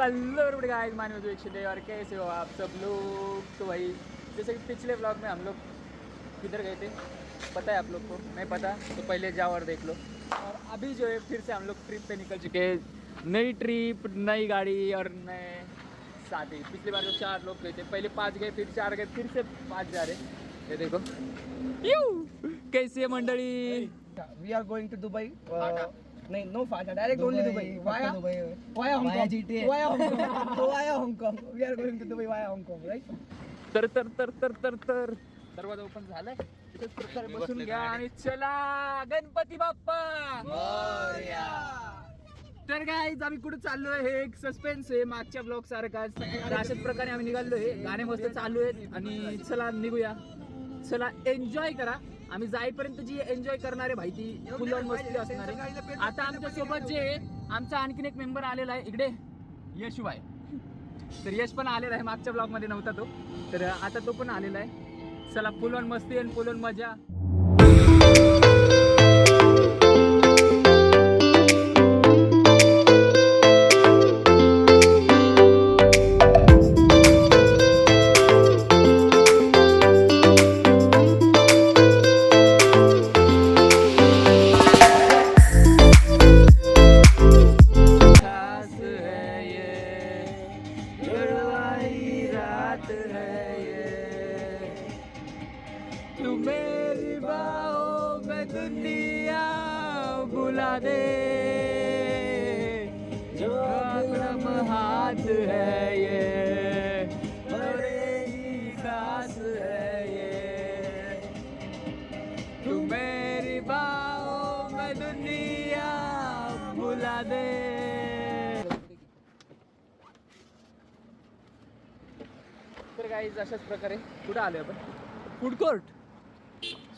Hello guys, my name is Vikshit और कैसे हो आप सब लोग। तो भाई जैसे कि पिछले व्लॉग में हम लोग किधर गए थे पता है आप लोग को? नहीं पता तो पहले जाओ और देख लो। और अभी जो है फिर से हम लोग ट्रिप पे निकल चुके हैं। नई ट्रिप, नई गाड़ी और नए साथी। पिछली बार जो 4 लोग गए थे, पहले 5 गए, फिर 4 गए, फिर से 5 जा रहे। ये देखो कैसी है मंडली। We are going to Dubai. नहीं, no Fata. Direct only Dubai. Via Hong Kong. We are going to Dubai via Hong Kong, right? तर दरवाजा ओपन झालाय. इथेच प्रकारे बसून घ्या आणि चला गणपती बाप्पा मोरया. तर गाईज आम्ही कुठे चाललोय हे एक सस्पेन्स आहे मागच्या ब्लॉग सारखा. अशाच प्रकारे आम्ही निघालोय. गाणे मस्त चालू आहेत आणि चला निघूया. चला एन्जॉय करा. आम्ही जाईपर्यंत जी एन्जॉय करणारे भाई ती फुल ऑन मस्ती असणार आहे. आता आमच्या सोबत जे आमचा आणखीन एक मेंबर आलेला आहे इकडे, यश भाई. तर यश पण आलेला आहे, मागच्या ब्लॉग मध्ये नव्हता तो, तर आता तो पण आलेला आहे. चला फुल ऑन मस्ती आणि फुल ऑन मजा. तू मेरी बाहों में दुनिया बुला दे, जो अपना हाथ है ये, मेरी सांस है ये. तू मेरी बाहों में दुनिया बुला दे. तर गाईज अशाच प्रकारे कुठं आलोय आपण? Food court.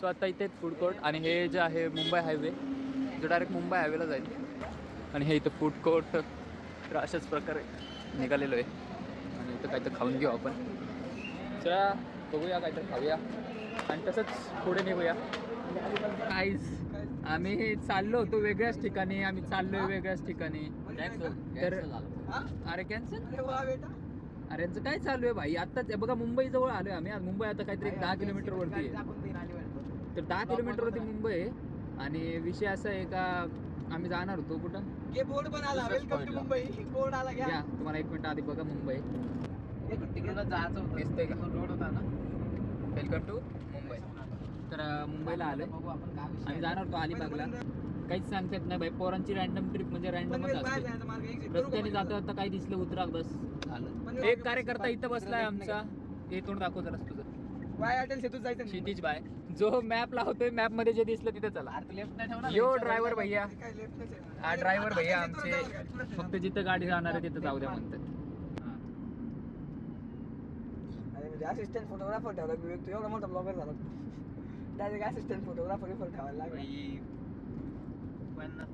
सो आता इथे फूड कोर्ट आणि हे जे आहे मुंबई हायवे, जो डायरेक्ट मुंबई हायवेला जाईल. आणि हे इथं फूड कोर्ट. तर अशाच प्रकारे निघालेलो आहे आणि इथं काहीतरी खाऊन घेऊ आपण. चला बघूया काहीतरी खाऊया आणि तसंच पुढे निघूया. गाईज आम्ही चाललो होतो वेगळ्याच ठिकाणी, आम्ही चाललोय वेगळ्याच ठिकाणी. तर अरे कॅन्सल. अरे यांचं काय चालू आहे भाई? आत्ताच बघा मुंबई जवळ आलोय आम्ही. मुंबई आता काहीतरी 10 किलोमीटर वरती आहे. तर 10 किलोमीटर वरती मुंबई आहे. आणि विषय असा आहे का आम्ही जाणार होतो कुठं, बोर्ड पण आला, वेलकम टू मुंबई. बोर्ड आला या तुम्हाला 1 मिनिट आधी बघा. मुंबई तिकडून जायचं होतं, दिसतंय का? रोड होता ना, वेलकम टू मुंबई. तर मुंबईला आलोय. आम्ही जाणार होतो अलिबागला. काहीच सांगता येत नाही भाई. पोरांची रॅन्डम ट्रिप म्हणजे रॅन्डमच असते. रस्त्याने जाता जाता काही दिसलं उतरा बस झालं. एक कार्यकर्ता इथं बसलाय आमचा. हे तोंड दाखव जरा तुझं. वाय हॉटेल सेतू जायचं. क्षितिज बाय जो मॅप लावतोय, मॅप मध्ये जे दिसलं तिथे चला. यो ड्रायव्हर भैया, हा ड्रायव्हर भैया आमचे. फक्त जिथं गाडी जाणार आहे तिथं जाऊ द्या म्हणतात. असिस्टंट फोटोग्राफर ठेवला विवेक. तू एवढा मोठा ब्लॉगर झाला, डायरेक्ट असिस्टंट फोटोग्राफर ठेवायला लागला.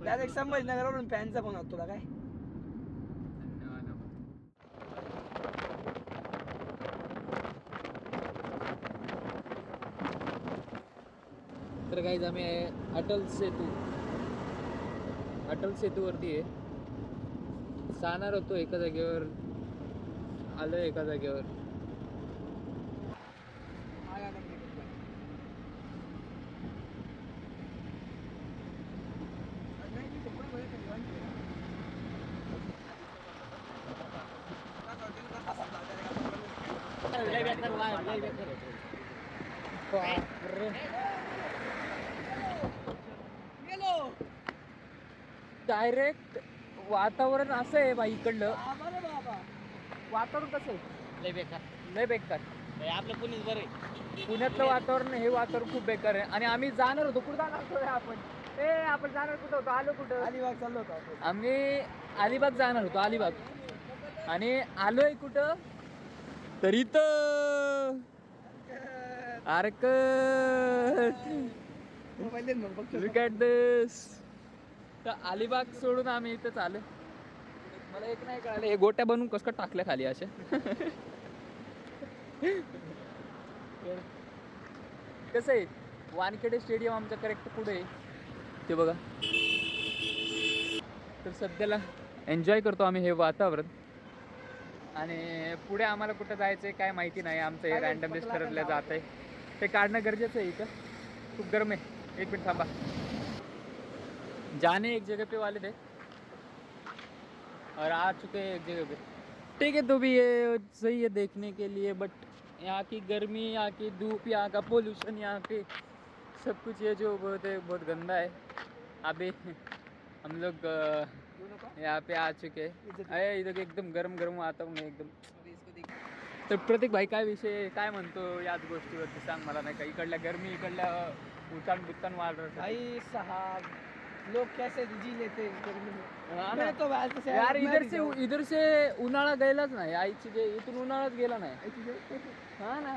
डायरेक्ट संभाजीनगरवरून फॅनचा फोन होता तुला काय? तर गाईज आम्ही अटल सेतूवरती आहे. जाणार होतो एका जागेवर, आलो एका जागेवर. डायरेक्ट वातावरण असं आहे बाई इकडलं. वातावरण कसं आहे? लय बेकार. आपलं पुणेच बरं आहे. पुण्यातलं वातावरण, हे वातावरण खूप बेकार आहे. आणि आम्ही जाणार होतो कुठं जाणार होतो आपण जाणार कुठं होतो? आलो कुठं? अलिबाग चाललो होतो आम्ही. अलिबाग जाणार होतो, अलिबाग. आणि आलोय कुठं तर इथं. अरे look at this. तर अलिबाग सोडून आम्ही इथं आलो. मला एक नाही कळालं हे गोट्या बनवून कसं टाकल्या खाली अशा. कसं आहे वानखेडे स्टेडियम आमच्या करेक्ट पुढे आहे ते बघा. तर सध्याला एन्जॉय करतो आम्ही हे वातावरण. आणि पुढे आम्हाला कुठं जायचं आहे काय माहिती नाही. आमचं हे काय रँडमलीच पकडला ठरवलं का जात आहे. ते काढणं गरजेचं आहे इथं. खूप गरम आहे. एक मिनिट थांबा. जाने एक जगह पे वाले थे और आ चुके हैं एक जगह पे. ठीक है, तो भी ये सही है देखने के लिए, बट यहाँ की गर्मी, यहाँ की धूप, यहाँ का पोल्यूशन, यहाँ के सब कुछ ये जो बहुत है बहुत गंदा है. अभी हम लोग यहाँ पे आ चुके हैं. अरे इधर एकदम गरम गरम वातावरण आहे एकदम. तर प्रतीक भाई काय विषय काय म्हणतो याच गोष्टीवरती सांग मला. नाही का इकडल्या गरमी, इकडल्या उतान बुत्तान वाढ रहा भाई साहब लोग कैसे जी लेते हैं इस गर्मी में. हाँ ना. मैं तो बाहर से यार मैं इधर से उन्हाळा गेलाच नाही. आईची जे इथून उन्हाळाच गेला नाही. हा ना.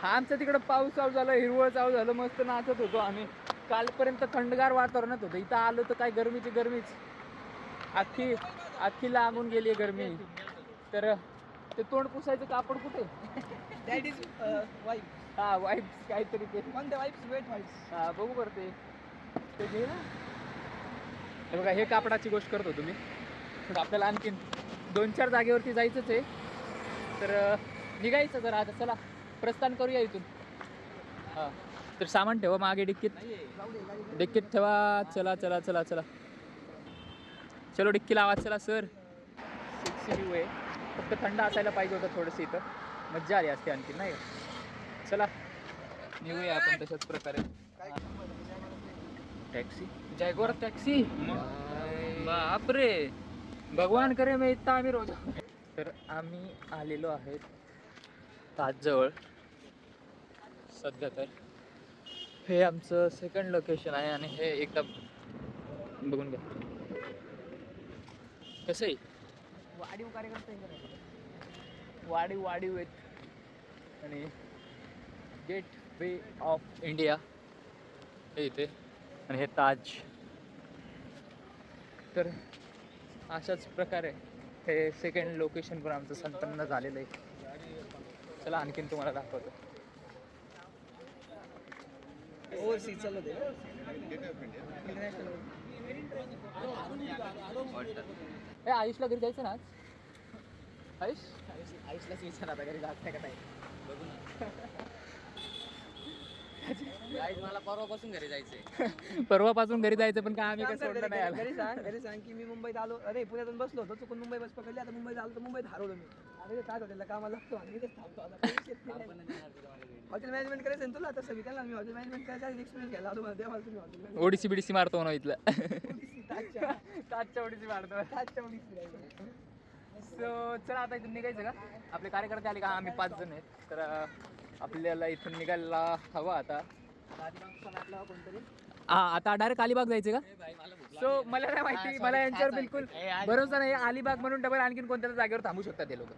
आमचं तिकडं पाऊस चालू झाला, हिरवळ चालू झालं, मस्त नाचत होतो आम्ही. कालपर्यंत थंडगार वातावरणात होतं. इथं आलो तर काय गरमीची गरमीच. अख्खी लागून गेली गरमी. तर ते तोंड पुसायचं कापड कुठे. That is wife. हा वाईप्स काहीतरी ते. कोणते वाईप्स? Weight wipes. हा बघू बरं ते घे ना. हे बघा हे कापडाची गोष्ट करतो तुम्ही. तर आपल्याला आणखीन 2-4 जागेवरती जायचंच आहे. तर निघायचं जरा आता. चला प्रस्थान करूया इथून. हां तर सामान ठेवा मागे डिक्कीत ठेवा. चला चला चला चला चलो डिक्की लावा. चला सर. 6 व्ह्यू आहे. फक्त थंड असायला पाहिजे होतं थोडंसं. इथं मज्जा आली असते आणखी नाही का. चला निघूया आपण तशाच प्रकारे. टॅक्सी जयगोर टॅक्सी. बापरे भगवान करे मी इथं आम्ही रोज. तर आम्ही आलेलो आहेत ताजजवळ. सध्या तर हे आमचं सेकंड लोकेशन आहे आणि हे एकदा बघून घ्या कसं आहे. वाढीव कार्यकर्ते वाढीव आहेत. आणि गेट वे ऑफ इंडिया हे इथे आणि हे ताज. तर अशाच प्रकारे हे सेकंड लोकेशन पण आमचं संपन्न झालेलं आहे. चला आणखीन तुम्हाला दाखवतो. ओव्हरसी चलो दे हे आयुषला घरी जायचं ना आज. आयुष आयुषलाच विचार आता घरी जात नाही का मला परवापासून घरी जायचंय. परवापासून घरी जायचं पण काय आम्ही काय सोडलं नाही. घरी सांग की मी मुंबईत आलो. अरे पुण्यातून बसलो होतो, चुकून मुंबई बस पकडली. आता मुंबईत आलो तर मुंबईत हरवलो मी. अरे काय होतं कामाला लागतो आणि इथेच थांबतो. हॉटेल मॅनेजमेंट करायचं आहे तुला. तसं विचारला मी हॉटेल मॅनेजमेंट करायचा एक्सपिरियन्स घ्यायला आलो. मला द्या मला तुम्ही हॉटेल ओडीसी बिडीसी मारतो म्हणा इथलं. ताजच्या ताजच्या ओडीसी मारतो. सो चला आता इथून निघायचं का. आपले कार्यकर्ते आले का. आम्ही 5 जण आहेत. तर आपल्याला इथून निघायला हवं आता. कोणतरी आता डायरेक्ट अलिबाग जायचं का. सो मला नाही माहिती. मला यांच्यावर बिलकुल भरोसा नाही. अलिबाग म्हणून डबल आणखीन कोणत्या जागेवर थांबू शकतात ते लोक.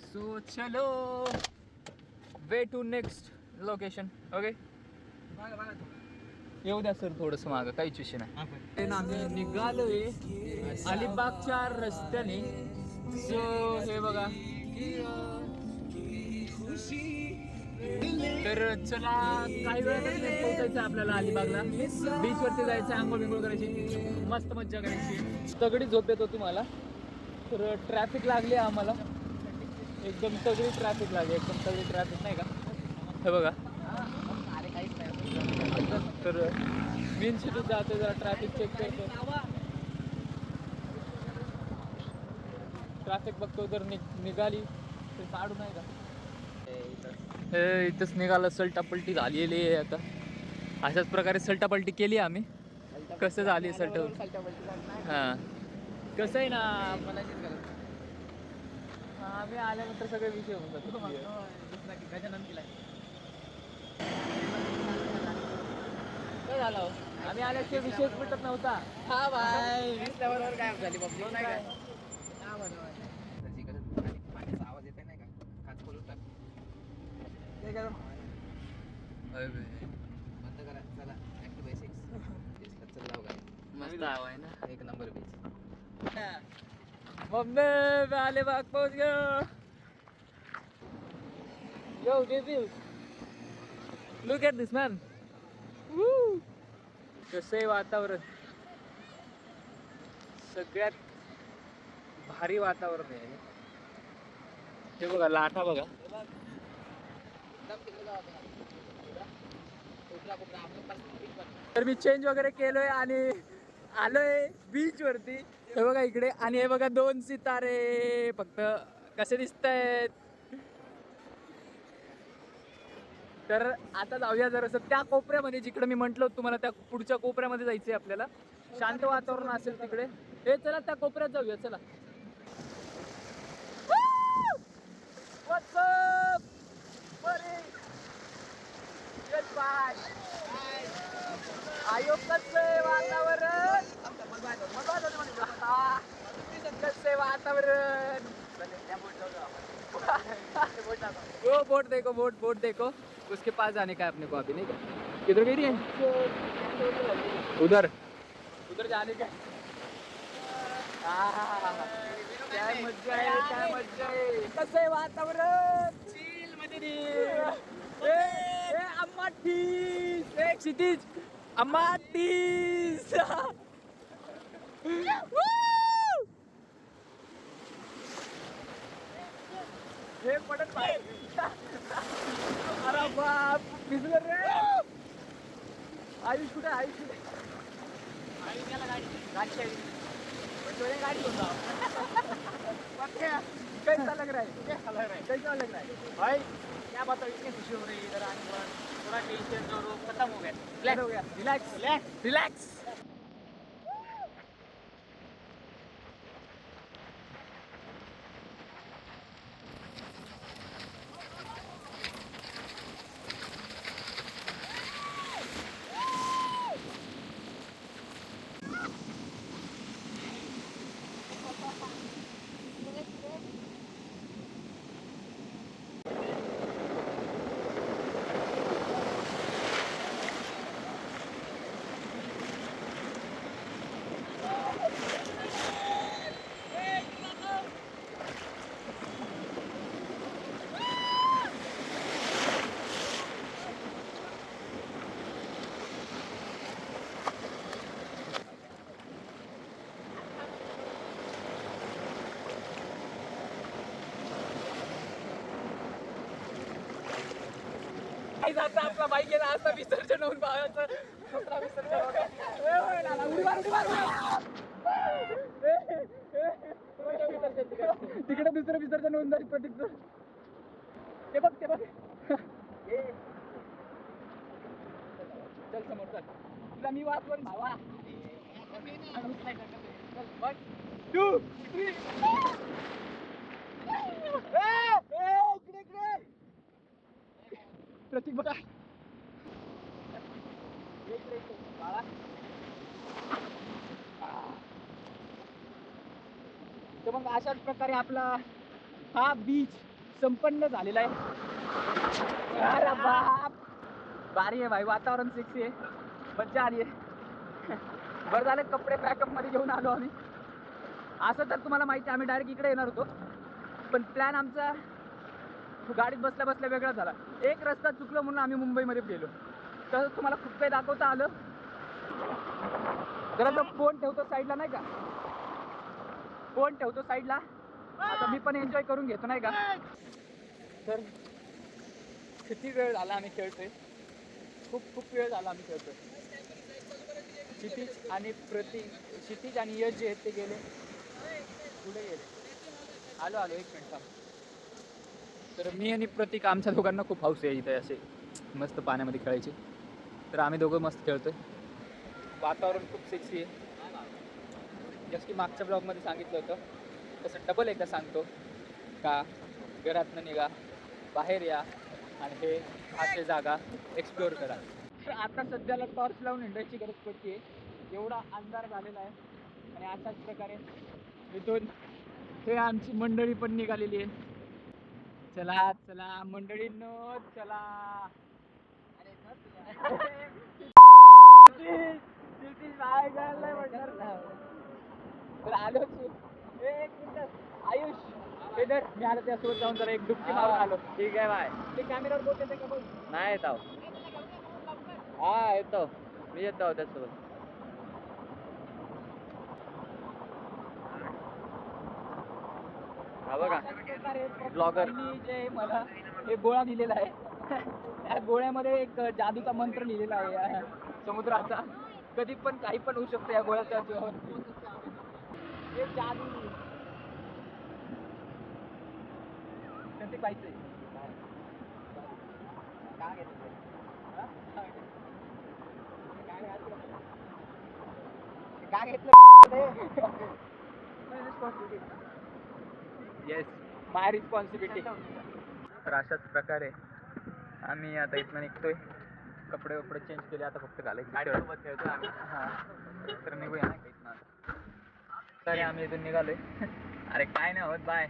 सो चलो way to next location. Okay येऊ द्या सर थोडंसं मागं. काहीच विषय नाही. आम्ही निघालोय अलिबागच्या रस्त्याने. सो हे बघा. तर चला काही वेळातच पोहोचायचं आपल्याला अलिबागला. बीचवरती जायचं, आंघोळ बिंघोळ करायची, मस्त मज्जा करायची. तगडी झोप येतो तुम्हाला. तर ट्रॅफिक लागली आम्हाला. एकदम तगडी ट्रॅफिक लागली. एकदम तगडी ट्रॅफिक नाही का. हे बघा. तर मेन सिटीत जातो जरा ट्रॅफिक चेक करतो. ट्रॅफिक बघतो. जर निघाली तर काढू नाही का. हे इथंच निघालं. सलटापलटी झालेली आहे आता. अशाच प्रकारे सलटापलटी केली आम्ही. कसं झाली सलटा. हां कसं आहे ना मनाचीच गरज. आम्ही आल्यानंतर सगळे विषय होऊन जातो. गजानन केला काय झालं. आम्ही आल्याशिवाय विषयच पटत नव्हता. हा भाई बरोबर काय झाली पब्लिक नाही काय. पाण्याचा आवाज येते नाही का. काच खोलून टाक. बंद करा. चला ऍक्टिव्ह आहे 6. चल लाव गाडी. मस्त हवा आहे ना. एक नंबर बीच. मम्मी मैं अलिबाग पहुंच गया. Yo review look at this man. कसं आहे वातावरण. सगळ्यात भारी वातावरण आहे. हे बघा लाटा बघा. तर मी चेंज वगैरे केलोय आणि आलोय बीच वरती. हे बघा इकडे आणि हे बघा 2 सितारे फक्त कसे दिसतायत. तर आता जाऊया जरासं त्या कोपऱ्यामध्ये जिकडे मी म्हंटल तुम्हाला त्या पुढच्या कोपऱ्यामध्ये जायचंय आपल्याला. शांत वातावरण असेल तिकडे. हे चला त्या कोपऱ्यात जाऊया चला. What's up? buddy? Goodbye. आयो कसं वातावरण? कसं वातावरण? वो बोट देखो, बोट देखो. उसके पास जाने का है अपने को अभी नहीं क्या? किधर गई रही है? उधर जाने का. काय मज्जा आहे, काय मज्जा आहे. कसं आहे वातावरण? चिल मध्ये अम्मा ठीस. एक क्षितिज अम्मा ठीस. हे पडत नाही. अरे बाप भिजलं रे. आयुष कुठे? आयुष कुठे? आयुष गेला गाडी गाड़ी होता कैसा लग रहा है? कैसा लग रहा है भाई? क्या बताओ, इतनी खुशी हो रही है इधर आने पर. थोड़ा टेंशन जो खत्म हो गया. रिलैक्स हो गया. रिलैक्स. आता आपला बाईक गेला असता विसर्जन होऊन भावाचं विसर्जन तिकडे दुसरं विसर्जन होऊन जाईल प्रतीकचं. ते बघ चल समोर चल. तुला मी वाचवन भावा. One two three. इकडे प्रतीक बघा. तर मग अशाच प्रकारे आपला हा बीच संपन्न झालेला आहे. अरे बाप भारी आहे भाई. वातावरण सेक्सी आहे. मज्जा आली आहे. बरं झालं कपडे पॅकअप मध्ये घेऊन आलो आम्ही. असं तर तुम्हाला माहिती आहे आम्ही डायरेक्ट इकडे येणार होतो, पण प्लॅन आमचा गाडीत बसल्या बसल्या वेगळा झाला. एक रस्ता चुकलो म्हणून आम्ही मुंबईमध्ये गेलो. तसं तुम्हाला खूप काही दाखवता आलं. जरा तो फोन ठेवतो साईडला नाही का, फोन ठेवतो साईडला. आता मी पण एन्जॉय करून घेतो नाही का. तर किती वेळ झाला आम्ही खेळतोय. खूप वेळ झाला आम्ही खेळतोय. क्षितिज आणि प्रतीक, क्षितिज आणि यश जे आहेत ते गेले पुढे गेले. आलो 1 मिनिट थांब. तर मी आणि प्रतीक आमच्या दोघांना खूप हौस आहे इथे असे मस्त पाण्यामध्ये खेळायचे. तर आम्ही दोघं मस्त खेळतोय. वातावरण खूप सेक्सी आहे. जसं की मागच्या ब्लॉगमध्ये सांगितलं होतं तसं डबल एकदा सांगतो का घरातनं निघा, बाहेर या आणि हे असे जागा एक्सप्लोअर करा. तर आता सध्याला टॉर्च लावून हिंडायची गरज पडते. एवढा अंधार झालेला आहे आणि अशाच प्रकारे इथून हे आमची मंडळी पण निघालेली आहे. चला चला मंडळींनो चला. तर आलो आयुष इधर. मी आलो त्यासोबत जाऊन जरा एक डुबकी मारून आलो. ठीक आहे बाय. ते कॅमेरावर बोट येते का बघ. नाही येत आहो. हा येतो मी येतो त्यासोबत. हा बघा ब्लॉगर जे मला एक गोळा दिलेला आहे त्या गोळ्यामध्ये एक जादूचा मंत्र लिहिलेला आहे या समुद्राचा. कधी पण काही पण होऊ शकतं या गोळ्याच्या जोरावर. हे जादू ते पाहिजे काय घेतलं काय घेतलं येस. माय रिस्पॉन्सिबिलिटी. तर अशाच प्रकारे आम्ही आता इथनं निघतोय. कपडे वपडे चेंज केले, आता फक्त घालायचे खेळतो आम्ही. हां तर निघूया नाही का इथनं आता. तरी आम्ही इथून निघालोय. अरे काय नाही होत बाय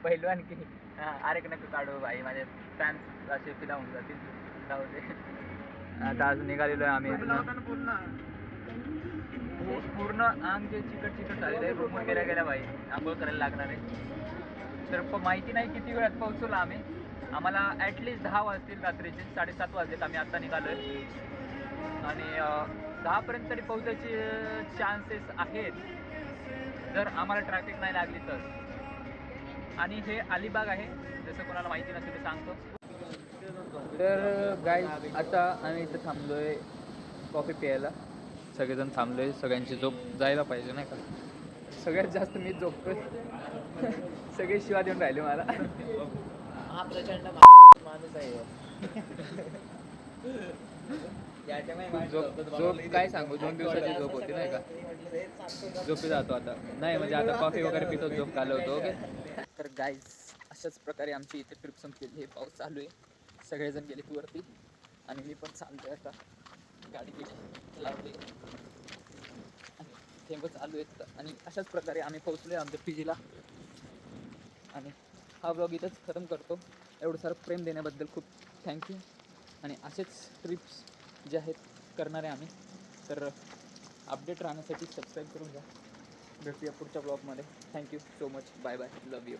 पहिलवान की. हां अरे नका काढू भाई, माझे फॅन्स असे फिदा होऊन जातील. जाऊ दे. आता आज निघालेलो आहे आम्ही इथनं. पूर्ण अंग जे चिकट चिकट झालेलं आहे. रूमवर गेल्या गेल्या भाई आंघोळ करायला लागणार आहे. तर माहिती नाही किती वेळात पोहोचलो आम्ही. आम्हाला ॲटलिस्ट 10 वाजतील रात्रीचे. 7:30 वाजलेत आम्ही आत्ता निघालो आहे. आणि 10पर्यंत तरी पोहोचायचे चान्सेस आहेत जर आम्हाला ट्रॅफिक नाही लागली तर. आणि हे अलिबाग आहे, जसं कोणाला माहिती नसेल तर सांगतो. तर गाईज आता आम्ही इथं थांबलो आहे कॉफी प्यायला. सगळेजण थांबलो आहे. सगळ्यांची झोप जायला पाहिजे नाही का. सगळ्यात जास्त मीच झोपतोय. सगळे शिवा देऊन राहिले मला. हा प्रचंड माणूस आहे झोप काय सांगू, 2 दिवसाची झोप होती नाही का. झोपी जातो आता. नाही म्हणजे आता कॉफी वगैरे पितो, झोप घालवतो. ओके. तर गाईज अशाच प्रकारे आमची इथे ट्रिप संपलेली आहे. पाऊस चालू आहे, सगळेजण गेलेत वरती आणि मी पण चालतोय आता. गाडी गेली लावली आणि थेंब चालू आहेत. आणि अशाच प्रकारे आम्ही पोहोचलो आहे आमच्या PGला. आणि हा ब्लॉग इथंच खतम करतो. एवढं सारं प्रेम देण्याबद्दल खूप थँक्यू. आणि असेच ट्रिप्स जे आहेत करणारे आम्ही. तर अपडेट राहण्यासाठी सबस्क्राईब करून घ्या. भेटूया पुढच्या ब्लॉगमध्ये. Thank you so much. Bye bye. Love you.